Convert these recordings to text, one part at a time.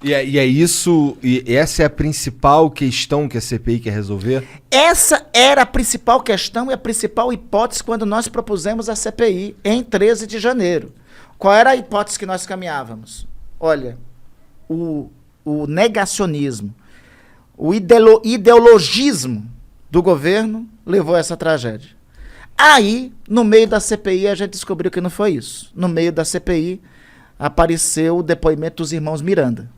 E é isso, e essa é a principal questão que a CPI quer resolver? Essa era a principal questão e a principal hipótese quando nós propusemos a CPI em 13 de janeiro. Qual era a hipótese que nós caminhávamos? Olha, o negacionismo, o ideologismo do governo levou a essa tragédia. Aí, no meio da CPI, a gente descobriu que não foi isso. No meio da CPI, apareceu o depoimento dos irmãos Miranda,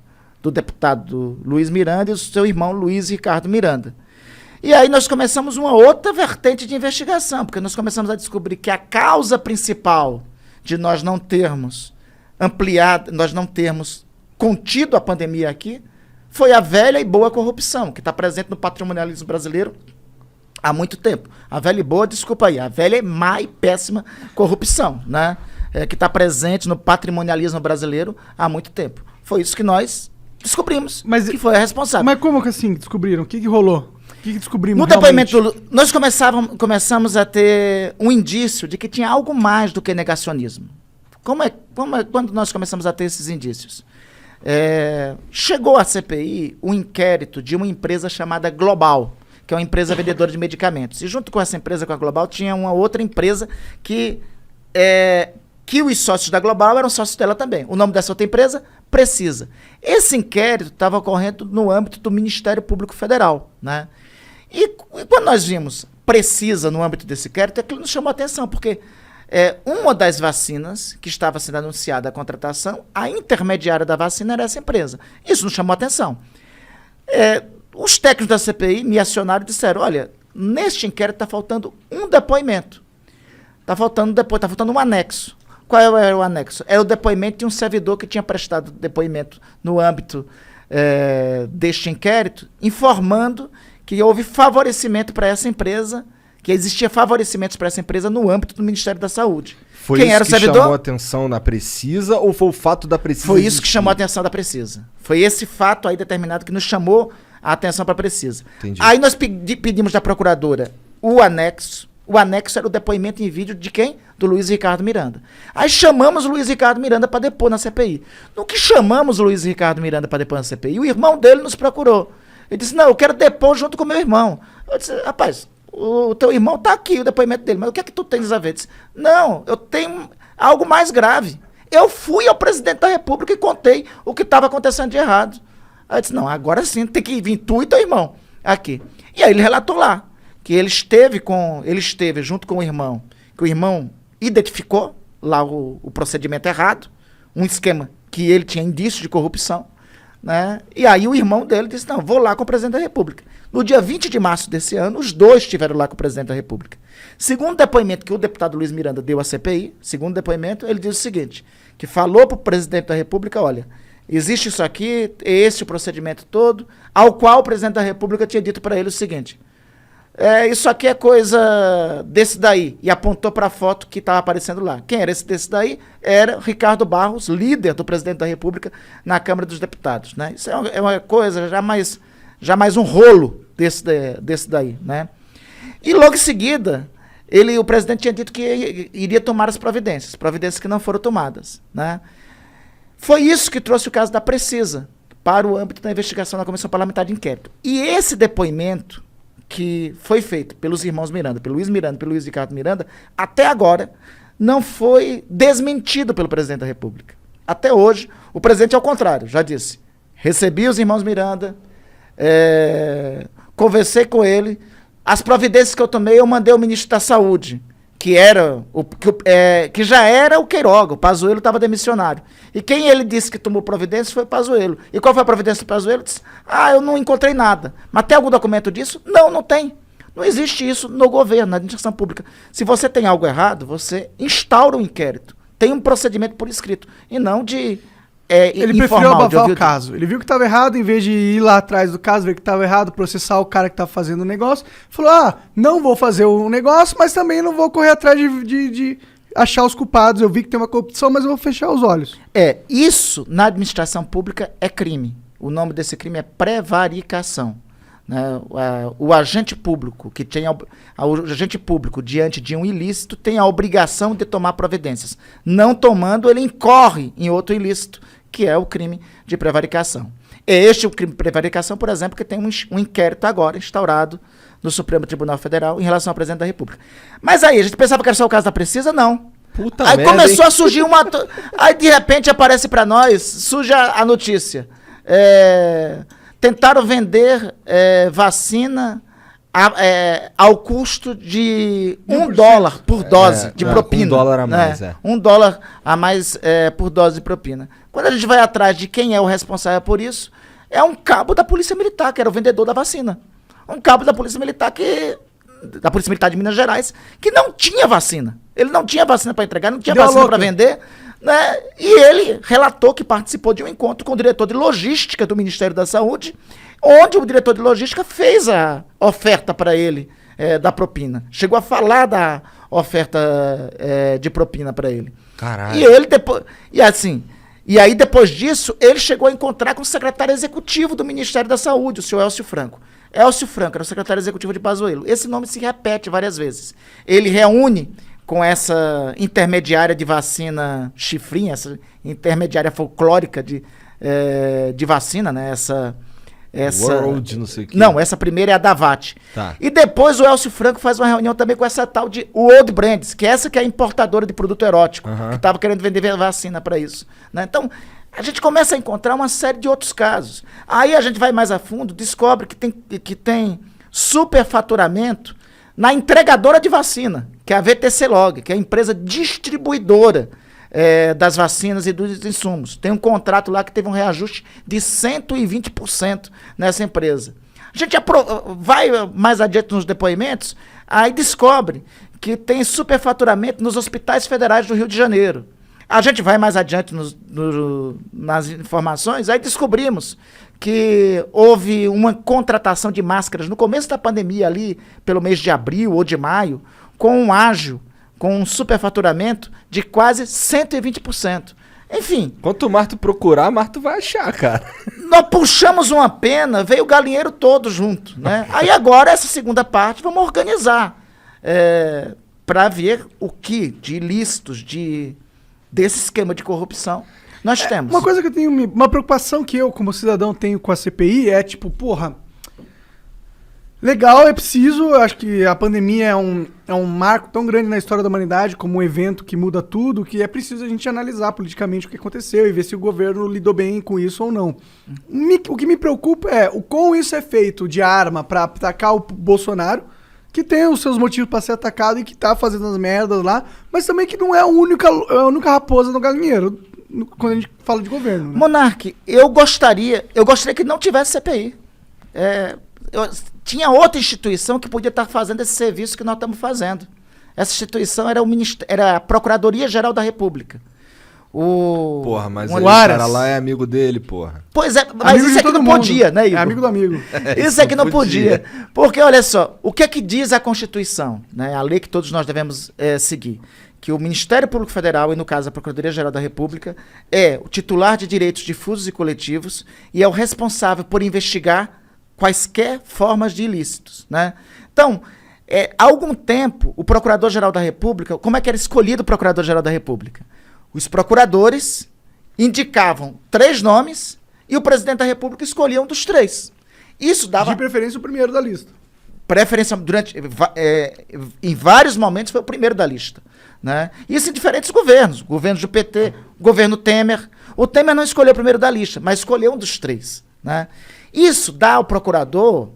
do deputado Luiz Miranda e do seu irmão Luiz Ricardo Miranda. E aí nós começamos uma outra vertente de investigação, porque nós começamos a descobrir que a causa principal de nós não termos ampliado, nós não termos contido a pandemia aqui, foi a velha e boa corrupção, que está presente no patrimonialismo brasileiro há muito tempo. A velha e boa, desculpa aí, a velha e má e péssima corrupção, né? Que está presente no patrimonialismo brasileiro há muito tempo. Foi isso que nós descobrimos, que foi a responsável. Mas como que assim descobriram? O que rolou? O que descobrimos no realmente? Depoimento, nós começamos a ter um indício de que tinha algo mais do que negacionismo. Quando nós começamos a ter esses indícios? Chegou à CPI um inquérito de uma empresa chamada Global, que é uma empresa vendedora de medicamentos. E junto com essa empresa, com a Global, tinha uma outra empresa que os sócios da Global eram sócios dela também. O nome dessa outra empresa, Precisa. Esse inquérito estava ocorrendo no âmbito do Ministério Público Federal, né? E quando nós vimos Precisa no âmbito desse inquérito, aquilo nos chamou a atenção, porque uma das vacinas que estava sendo anunciada a contratação, a intermediária da vacina era essa empresa. Isso nos chamou a atenção. Os técnicos da CPI me acionaram e disseram, olha, neste inquérito está faltando um depoimento. Está faltando um anexo. Qual era o anexo? Era o depoimento de um servidor que tinha prestado depoimento no âmbito deste inquérito, informando que houve favorecimento para essa empresa, que existia favorecimentos para essa empresa no âmbito do Ministério da Saúde. Foi Quem isso era o que servidor? chamou a atenção na Precisa ou foi o fato da Precisa Foi isso existir? que chamou a atenção da Precisa. Foi esse fato aí determinado que nos chamou a atenção para a Precisa. Entendi. Aí nós pedimos da procuradora o anexo. O anexo era o depoimento em vídeo de quem? Do Luiz Ricardo Miranda. Aí chamamos o Luiz Ricardo Miranda para depor na CPI. No que chamamos o Luiz Ricardo Miranda para depor na CPI, o irmão dele nos procurou. Ele disse, não, eu quero depor junto com o meu irmão. Eu disse, rapaz, o teu irmão está aqui, o depoimento dele, mas o que é que tu tens a ver? Eu disse, não, eu tenho algo mais grave. Eu fui ao presidente da República e contei o que estava acontecendo de errado. Aí eu disse, não, agora sim tem que vir tu e teu irmão aqui. E aí ele relatou lá que ele esteve junto com o irmão, que o irmão identificou lá o procedimento errado, um esquema que ele tinha indício de corrupção, né? E aí o irmão dele disse, não, vou lá com o presidente da República. No dia 20 de março desse ano, os dois estiveram lá com o presidente da República. Segundo o depoimento que o deputado Luiz Miranda deu à CPI, segundo o depoimento, ele diz o seguinte, que falou para o presidente da República, olha, existe isso aqui, esse o procedimento todo, ao qual o presidente da República tinha dito para ele o seguinte, isso aqui é coisa desse daí, e apontou para a foto que estava aparecendo lá. Quem era esse desse daí? Era Ricardo Barros, líder do presidente da República na Câmara dos Deputados, né? Isso é uma coisa, já mais um rolo desse daí, né? E logo em seguida, o presidente tinha dito que iria tomar as providências que não foram tomadas, né? Foi isso que trouxe o caso da Precisa para o âmbito da investigação da Comissão Parlamentar de Inquérito. E esse depoimento que foi feito pelos irmãos Miranda, pelo Luiz Miranda, pelo Luiz Ricardo Miranda, até agora não foi desmentido pelo presidente da República. Até hoje, o presidente, ao contrário, já disse, recebi os irmãos Miranda, conversei com ele, as providências que eu tomei, eu mandei ao ministro da Saúde, que já era o Queiroga, o Pazuello estava demissionário. E quem ele disse que tomou providência foi o Pazuello. E qual foi a providência do Pazuello? Disse, eu não encontrei nada. Mas tem algum documento disso? Não tem. Não existe isso no governo, na administração pública. Se você tem algo errado, você instaura um inquérito. Tem um procedimento por escrito. E não de ele preferiu abafar o caso. Ele viu que estava errado, em vez de ir lá atrás do caso, ver que estava errado, processar o cara que estava fazendo o negócio, falou, não vou fazer o negócio, mas também não vou correr atrás de achar os culpados. Eu vi que tem uma corrupção, mas eu vou fechar os olhos. Isso na administração pública é crime. O nome desse crime é prevaricação. Né? O agente público o agente público diante de um ilícito tem a obrigação de tomar providências. Não tomando, ele incorre em outro ilícito, que é o crime de prevaricação. Este é o crime de prevaricação, por exemplo, que tem um inquérito agora instaurado no Supremo Tribunal Federal em relação ao presidente da República. Mas aí, a gente pensava que era só o caso da Precisa? Não. Puta aí merda, começou hein? a surgir uma... Aí, de repente, aparece para nós, surge a notícia. Tentaram vender vacina ao custo de $1 por dose de propina. $1 a mais, $1 a mais por dose de propina. Quando a gente vai atrás de quem é o responsável por isso, é um cabo da Polícia Militar, que era o vendedor da vacina. Um cabo da Polícia Militar da Polícia Militar de Minas Gerais, que não tinha vacina. Ele não tinha vacina para entregar, não tinha vacina para vender, né? E ele relatou que participou de um encontro com o diretor de logística do Ministério da Saúde, onde o diretor de logística fez a oferta para ele da propina. Chegou a falar da oferta de propina para ele. Caralho. E ele depois... E aí, depois disso, ele chegou a encontrar com o secretário executivo do Ministério da Saúde, o senhor Elcio Franco. Elcio Franco era o secretário executivo de Pazuello. Esse nome se repete várias vezes. Ele reúne com essa intermediária de vacina chifrinha, essa intermediária folclórica de vacina, né? Essa World, não sei o que. Não, essa primeira é a Davat. Tá. E depois o Elcio Franco faz uma reunião também com essa tal de World Brands, que é essa que é a importadora de produto erótico, que estava querendo vender vacina para isso. Né? Então, a gente começa a encontrar uma série de outros casos. Aí a gente vai mais a fundo, descobre que tem superfaturamento na entregadora de vacina, que é a VTC Log, que é a empresa distribuidora das vacinas e dos insumos. Tem um contrato lá que teve um reajuste de 120% nessa empresa. A gente vai mais adiante nos depoimentos, aí descobre que tem superfaturamento nos hospitais federais do Rio de Janeiro. A gente vai mais adiante nas informações, aí descobrimos que houve uma contratação de máscaras no começo da pandemia ali, pelo mês de abril ou de maio, com um ágio, com um superfaturamento de quase 120%. Enfim. Quanto mais tu procurar, mais tu vai achar, cara. Nós puxamos uma pena, veio o galinheiro todo junto, né? Aí agora, essa segunda parte, vamos organizar para ver o que de ilícitos, desse esquema de corrupção nós temos. Uma coisa que eu tenho, uma preocupação que eu, como cidadão, tenho com a CPI é tipo, porra, legal, é preciso, eu acho que a pandemia é um marco tão grande na história da humanidade, como um evento que muda tudo, que é preciso a gente analisar politicamente o que aconteceu e ver se o governo lidou bem com isso ou não. O que me preocupa é o como isso é feito de arma para atacar o Bolsonaro, que tem os seus motivos para ser atacado e que tá fazendo as merdas lá, mas também que não é a única raposa no galinheiro, quando a gente fala de governo. Né? Monark, eu gostaria que não tivesse CPI. Tinha outra instituição que podia estar fazendo esse serviço que nós estamos fazendo. Essa instituição era a Procuradoria-Geral da República. Porra, mas o cara lá é amigo dele, porra. Pois é, mas amigo isso aqui não podia, né, Igor? É amigo do amigo. Isso aqui não podia. Porque, olha só, o que é que diz a Constituição? Né, a lei que todos nós devemos seguir. Que o Ministério Público Federal, e no caso a Procuradoria-Geral da República, é o titular de direitos difusos e coletivos e é o responsável por investigar quaisquer formas de ilícitos. Né? Então, há algum tempo, o Procurador-Geral da República, como é que era escolhido o Procurador-Geral da República? Os procuradores indicavam 3 nomes e o presidente da República escolhia um dos 3. Isso dava... De preferência o primeiro da lista. Preferência em vários momentos foi o primeiro da lista. Né? Isso em diferentes governos. Governos do PT, governo Temer. O Temer não escolheu o primeiro da lista, mas escolheu um dos 3. Né? Isso dá ao procurador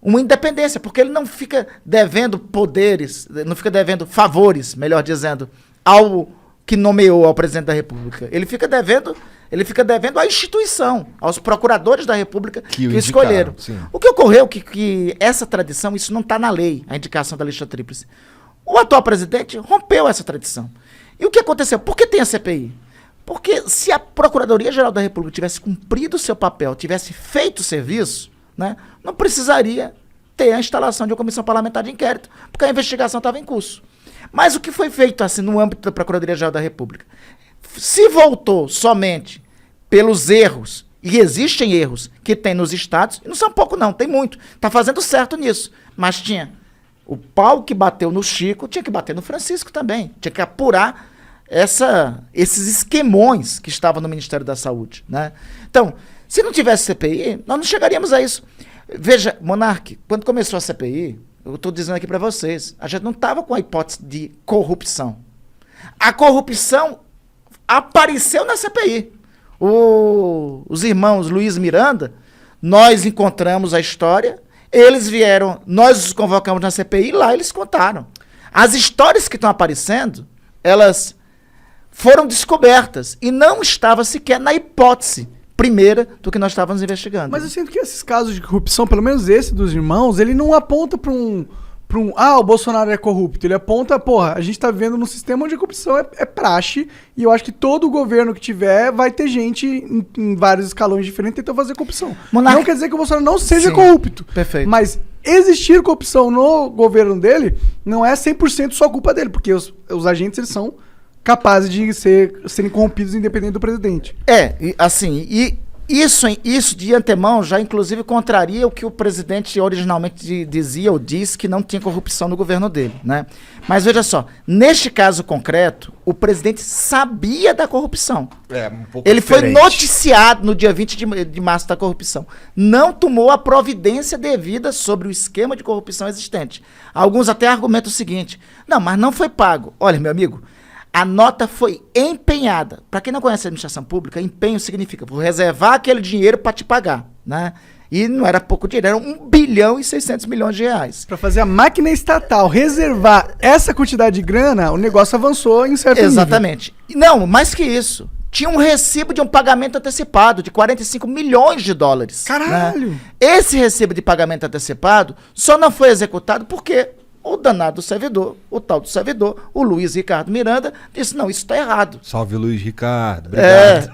uma independência, porque ele não fica devendo poderes, não fica devendo favores, melhor dizendo, ao que nomeou ao presidente da República. Ele fica devendo à instituição, aos procuradores da República que escolheram. Sim. O que ocorreu que essa tradição, isso não está na lei, a indicação da lista tríplice. O atual presidente rompeu essa tradição. E o que aconteceu? Por que tem a CPI? Porque se a Procuradoria-Geral da República tivesse cumprido o seu papel, tivesse feito o serviço, né, não precisaria ter a instalação de uma comissão parlamentar de inquérito, porque a investigação estava em curso. Mas o que foi feito assim no âmbito da Procuradoria-Geral da República? Se voltou somente pelos erros, e existem erros que tem nos estados, e não são pouco não, tem muito, está fazendo certo nisso, mas tinha o pau que bateu no Chico, tinha que bater no Francisco também, tinha que apurar esses esquemões que estavam no Ministério da Saúde, né? Então, se não tivesse CPI, nós não chegaríamos a isso. Veja, Monark, quando começou a CPI, eu estou dizendo aqui para vocês, a gente não estava com a hipótese de corrupção. A corrupção apareceu na CPI. Os irmãos Luiz Miranda, nós encontramos a história, eles vieram, nós os convocamos na CPI, lá eles contaram. As histórias que estão aparecendo, elas foram descobertas e não estava sequer na hipótese primeira do que nós estávamos investigando. Mas eu sinto que esses casos de corrupção, pelo menos esse dos irmãos, ele não aponta para um o Bolsonaro é corrupto. Ele aponta, porra, a gente tá vivendo num sistema onde a corrupção é praxe, e eu acho que todo governo que tiver vai ter gente em vários escalões diferentes tentando fazer corrupção. Não quer dizer que o Bolsonaro não seja corrupto. Perfeito. Mas existir corrupção no governo dele não é 100% só culpa dele, porque os agentes, eles são capazes de serem corrompidos independente do presidente. Isso de antemão já inclusive contraria o que o presidente originalmente dizia ou disse, que não tinha corrupção no governo dele, né? Mas veja só, neste caso concreto, o presidente sabia da corrupção. Ele foi noticiado no dia 20 de março da corrupção. Não tomou a providência devida sobre o esquema de corrupção existente. Alguns até argumentam o seguinte: não, mas não foi pago. Olha, meu amigo, a nota foi empenhada. Para quem não conhece a administração pública, empenho significa vou reservar aquele dinheiro para te pagar, né? E não era pouco dinheiro, era 1 bilhão e 600 milhões de reais. Para fazer a máquina estatal reservar essa quantidade de grana, o negócio avançou em certo nível. Exatamente. Não, mais que isso. Tinha um recibo de um pagamento antecipado de 45 milhões de dólares. Caralho! Né? Esse recibo de pagamento antecipado só não foi executado porque o danado do servidor, o tal do servidor, o Luiz Ricardo Miranda, disse: não, isso está errado. Salve, Luiz Ricardo. Obrigado.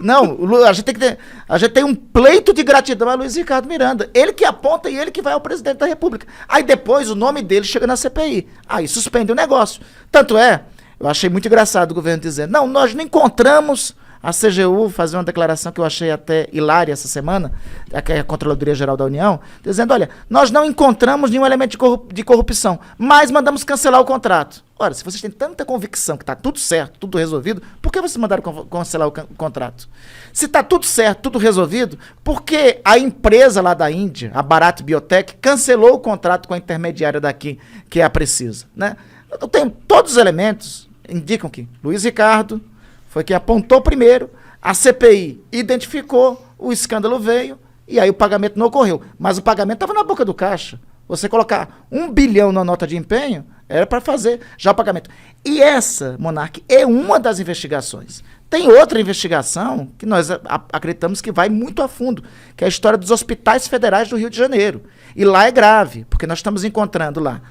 A gente tem um pleito de gratidão a Luiz Ricardo Miranda. Ele que aponta e ele que vai ao presidente da República. Aí depois o nome dele chega na CPI. Aí suspende o negócio. Tanto é, eu achei muito engraçado o governo dizer: não, nós não encontramos. A CGU fazer uma declaração que eu achei até hilária essa semana, a Controladoria Geral da União, dizendo: olha, nós não encontramos nenhum elemento de corrupção, mas mandamos cancelar o contrato. Ora, se vocês têm tanta convicção que está tudo certo, tudo resolvido, por que vocês mandaram cancelar o contrato? Se está tudo certo, tudo resolvido, por que a empresa lá da Índia, a Bharat Biotech, cancelou o contrato com a intermediária daqui, que é a Precisa? Né? Eu tenho todos os elementos, indicam que Luiz Ricardo foi quem apontou primeiro, a CPI identificou, o escândalo veio, e aí o pagamento não ocorreu. Mas o pagamento estava na boca do caixa. Você colocar 1 bilhão na nota de empenho, era para fazer já o pagamento. E essa, Monark, é uma das investigações. Tem outra investigação que nós acreditamos que vai muito a fundo, que é a história dos hospitais federais do Rio de Janeiro. E lá é grave, porque nós estamos encontrando lá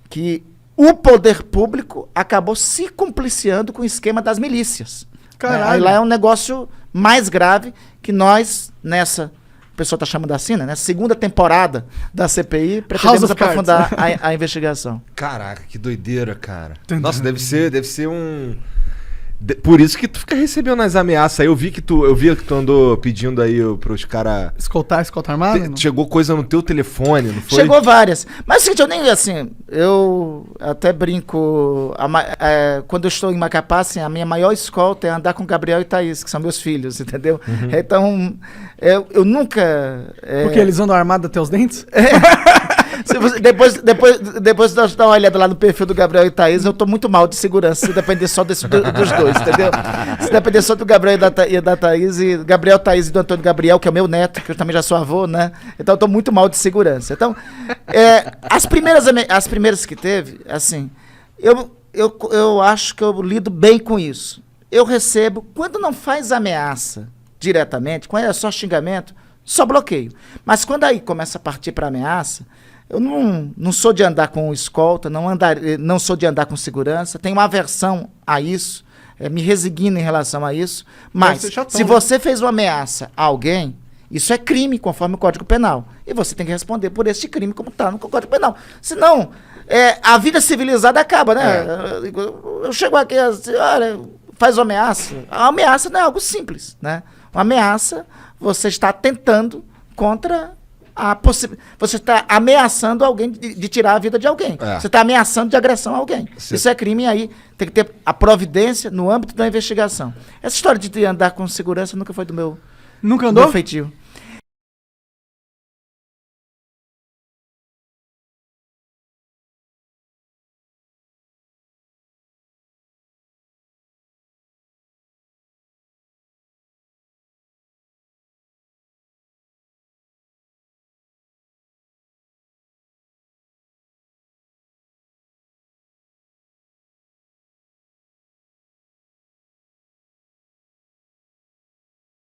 que o poder público acabou se compliciando com o esquema das milícias. Caralho. Aí lá é um negócio mais grave que nós, nessa, o pessoal está chamando assim, né? Nessa segunda temporada da CPI, pretendemos aprofundar a investigação. Caraca, que doideira, cara. Nossa, deve ser um... Por isso que tu fica recebendo as ameaças aí. Eu vi que tu andou pedindo aí pros caras... Escoltar armado? Chegou coisa no teu telefone, não foi? Chegou várias. Mas seguinte, eu nem, assim, eu até brinco, quando eu estou em Macapá, assim, a minha maior escolta é andar com Gabriel e Thaís, que são meus filhos, entendeu? Uhum. Então, eu nunca... Porque eles andam armados até os dentes? Depois de nós dar uma olhada lá no perfil do Gabriel e Thaís, eu tô muito mal de segurança, se depender só dos dois, entendeu? Se depender só do Gabriel e da Thaís, e Gabriel, Thaís e do Antônio Gabriel, que é o meu neto, que eu também já sou avô, né? Então eu tô muito mal de segurança. Então, as primeiras que teve, assim, eu acho que eu lido bem com isso. Eu recebo, quando não faz ameaça diretamente, quando é só xingamento, só bloqueio. Mas quando aí começa a partir para ameaça, eu não sou de andar com escolta, não sou de andar com segurança, tenho uma aversão a isso, me resigno em relação a isso, mas se você fez uma ameaça a alguém, isso é crime, conforme o Código Penal, e você tem que responder por esse crime como está no Código Penal. Senão, a vida civilizada acaba, né? Eu chego aqui assim, olha, faz uma ameaça. A ameaça não é algo simples, né? Uma ameaça, você está atentando contra você está ameaçando alguém de tirar a vida de alguém. Você está ameaçando de agressão a alguém. Isso é crime e aí tem que ter a providência no âmbito da investigação. Essa história de andar com segurança nunca foi do meu... Nunca andou? Feitio.